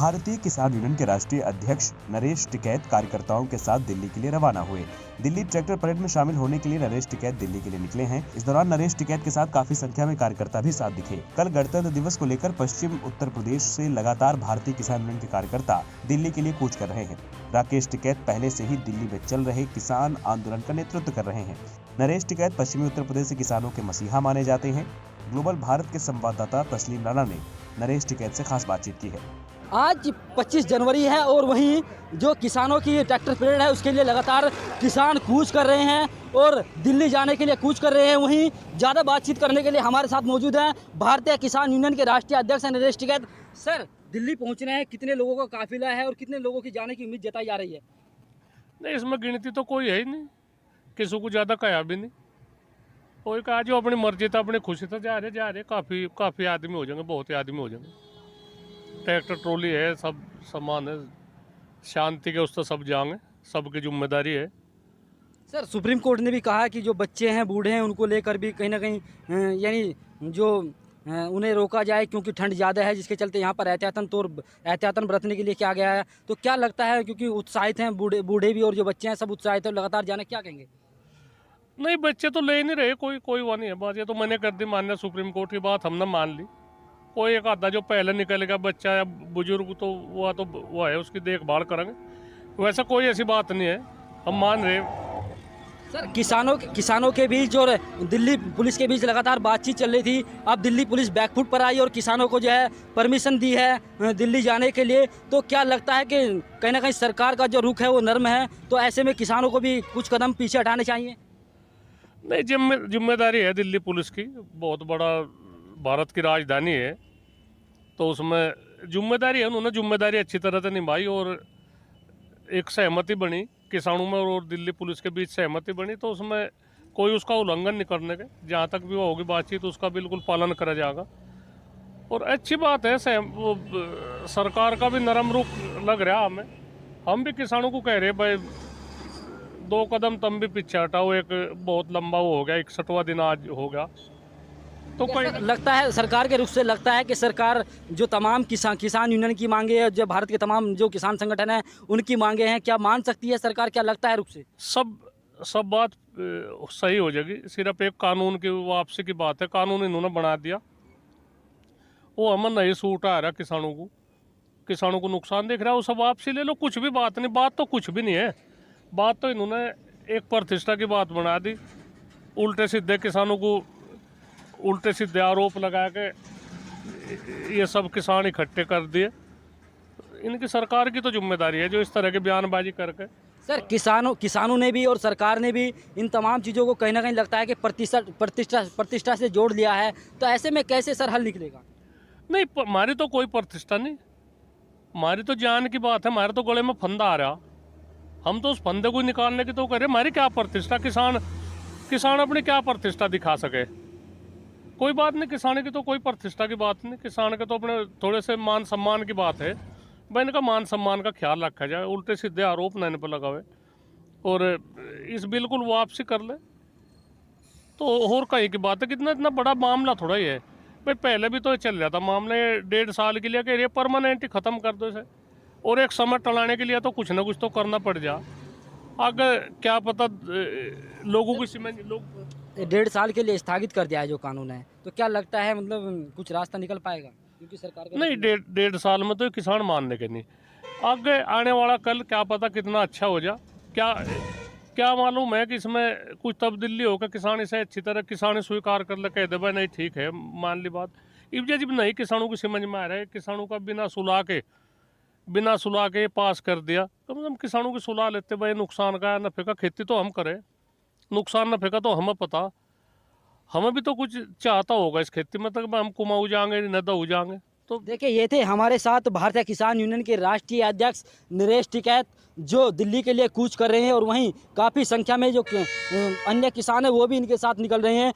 भारतीय किसान यूनियन के राष्ट्रीय अध्यक्ष नरेश टिकैत कार्यकर्ताओं के साथ दिल्ली के लिए रवाना हुए। दिल्ली ट्रैक्टर परेड में शामिल होने के लिए नरेश टिकैत दिल्ली के लिए निकले हैं। इस दौरान नरेश टिकैत के साथ काफी संख्या में कार्यकर्ता भी साथ दिखे। कल गणतंत्र दिवस को लेकर पश्चिम उत्तर प्रदेश से लगातार भारतीय किसान यूनियन के कार्यकर्ता दिल्ली के लिए कूच कर रहे हैं। राकेश टिकैत पहले से ही दिल्ली में चल रहे किसान आंदोलन का नेतृत्व कर रहे हैं। नरेश टिकैत पश्चिमी उत्तर प्रदेश से किसानों के मसीहा माने जाते हैं। ग्लोबल भारत के संवाददाता तस्लीम राणा ने नरेश टिकैत से खास बातचीत की है। आज 25 जनवरी है और वहीं जो किसानों की ट्रैक्टर परेड है उसके लिए लगातार किसान कूच कर रहे हैं और दिल्ली जाने के लिए कूच कर रहे हैं। वहीं ज़्यादा बातचीत करने के लिए हमारे साथ मौजूद हैं भारतीय किसान यूनियन के राष्ट्रीय अध्यक्ष नरेश टिकैत। सर, दिल्ली पहुंच रहे हैं, कितने लोगों का काफिला है और कितने लोगों की जाने की उम्मीद जताई जा रही है? नहीं, इसमें गिनती तो कोई है ही नहीं, किसी को ज़्यादा कहा भी नहीं। कोई कहा जो अपनी मर्जी था, अपनी खुशी से जा रहे काफ़ी आदमी हो जाएंगे, बहुत ही आदमी हो जाएंगे। ट्रैक्टर ट्रॉली है, सब सामान है, शांति के उससे सब जाएंगे, सबकी जिम्मेदारी है। सर, सुप्रीम कोर्ट ने भी कहा कि जो बच्चे हैं, बूढ़े हैं, उनको लेकर भी कहीं ना कहीं यानी जो उन्हें रोका जाए क्योंकि ठंड ज़्यादा है, जिसके चलते यहाँ पर एहतियातन बरतने के लिए किया गया है। तो क्या लगता है, क्योंकि उत्साहित हैं बूढ़े भी और जो बच्चे हैं सब उत्साहित हैं, लगातार जाने, क्या कहेंगे? नहीं, बच्चे तो ले नहीं रहे, कोई वो नहीं है बात। ये तो मैंने कर दी मान्य, सुप्रीम कोर्ट की बात हमने मान ली। कोई एक आधा जो पहले निकल गया बच्चा या बुजुर्ग तो वो है, उसकी देखभाल करेंगे। वैसा कोई ऐसी बात नहीं है, हम मान रहे। सर, किसानों के बीच और दिल्ली पुलिस के बीच लगातार बातचीत चल रही थी। अब दिल्ली पुलिस बैकफुट पर आई और किसानों को जो है परमिशन दी है दिल्ली जाने के लिए। तो क्या लगता है कि कहीं ना कहीं सरकार का जो रुख है वो नर्म है, तो ऐसे में किसानों को भी कुछ कदम पीछे हटाने चाहिए? नहीं, जिम्मेदारी है दिल्ली पुलिस की, बहुत बड़ा भारत की राजधानी है, तो उसमें जिम्मेदारी है। उन्होंने जिम्मेदारी अच्छी तरह से निभाई और एक सहमति बनी किसानों में और दिल्ली पुलिस के बीच सहमति बनी, तो उसमें कोई उसका उल्लंघन नहीं करने के, जहाँ तक भी वो होगी बातचीत उसका बिल्कुल पालन करा जाएगा। और अच्छी बात है, सरकार का भी नरम रुख लग रहा हमें। हम भी किसानों को कह रहे हैं भाई 2 कदम तुम भी पीछे हटाओ। एक बहुत लंबा वो हो गया, 61वां दिन आज हो गया। तो कोई लगता है सरकार के रुख से लगता है कि सरकार जो तमाम किसान यूनियन की मांगे है, जो भारत के तमाम जो किसान संगठन है उनकी मांगे हैं, क्या मान सकती है सरकार? क्या लगता है रुख से? सब बात सही हो जाएगी। सिर्फ एक कानून की वापसी की बात है। कानून इन्होंने बना दिया, वो हमें नहीं सूट आ रहा। किसानों को नुकसान दिख रहा है, वो सब वापसी ले लो, कुछ भी बात नहीं। बात तो कुछ भी नहीं है, बात तो इन्होंने एक प्रतिष्ठा की बात बना दी। उल्टे सीधे किसानों को उल्टे सीधे आरोप लगा के ये सब किसान इकट्ठे कर दिए। इनकी सरकार की तो जिम्मेदारी है जो इस तरह की बयानबाजी करके। सर, किसानों ने भी और सरकार ने भी इन तमाम चीज़ों को कहीं ना कहीं लगता है कि प्रतिष्ठा से जोड़ लिया है। तो ऐसे में कैसे सर हल निकलेगा? नहीं, हमारी तो कोई प्रतिष्ठा नहीं, हमारी तो जान की बात है। हमारे तो गले में फंदा आ रहा, हम तो उस फंदे को निकालने की तो करे। हमारी क्या प्रतिष्ठा? किसान अपनी क्या प्रतिष्ठा दिखा सके? कोई बात नहीं, किसान की तो कोई प्रतिष्ठा की बात नहीं। किसान के तो अपने थोड़े से मान सम्मान की बात है। भाई इनका मान सम्मान का ख्याल रखा जाए, उल्टे सीधे आरोप न इन पर लगावे और इस बिल्कुल वापसी कर ले तो और कहीं की बात है। कितना इतना बड़ा मामला थोड़ा ही है भाई। पहले भी तो चल रहा था मामले 1.5 साल के लिए कि ये परमानेंट ही ख़त्म कर दो इसे, और एक समय टलाने के लिए तो कुछ ना कुछ तो करना पड़ जा। आगे क्या पता लोगों की 1.5 साल के लिए स्थगित कर दिया है जो कानून है, तो क्या लगता है मतलब कुछ रास्ता निकल पाएगा? क्योंकि सरकार का नहीं, 1.5 साल में तो किसान मानने के नहीं। आगे आने वाला कल क्या पता कितना अच्छा हो जा। क्या मालूम है कि इसमें कुछ तब्दीली होकर किसान इसे अच्छी तरह किसान स्वीकार कर ले, कह दे भाई नहीं ठीक है, मान ली बात। जब नहीं किसानों की समझ में आ रहा है, किसानों का बिना सुलह के पास कर दिया, कम से कम किसानों की सुलह लेते भाई। नुकसान का नफे का खेती तो हम करें, नुकसान नफे का तो हमें पता। हमें भी तो कुछ चाहता होगा इस खेती में, तक हम कुमाऊ जाएंगे न दऊ जाएंगे। तो देखिए, ये थे हमारे साथ भारतीय किसान यूनियन के राष्ट्रीय अध्यक्ष नरेश टिकैत, जो दिल्ली के लिए कूच कर रहे हैं और वहीं काफ़ी संख्या में जो अन्य किसान हैं वो भी इनके साथ निकल रहे हैं।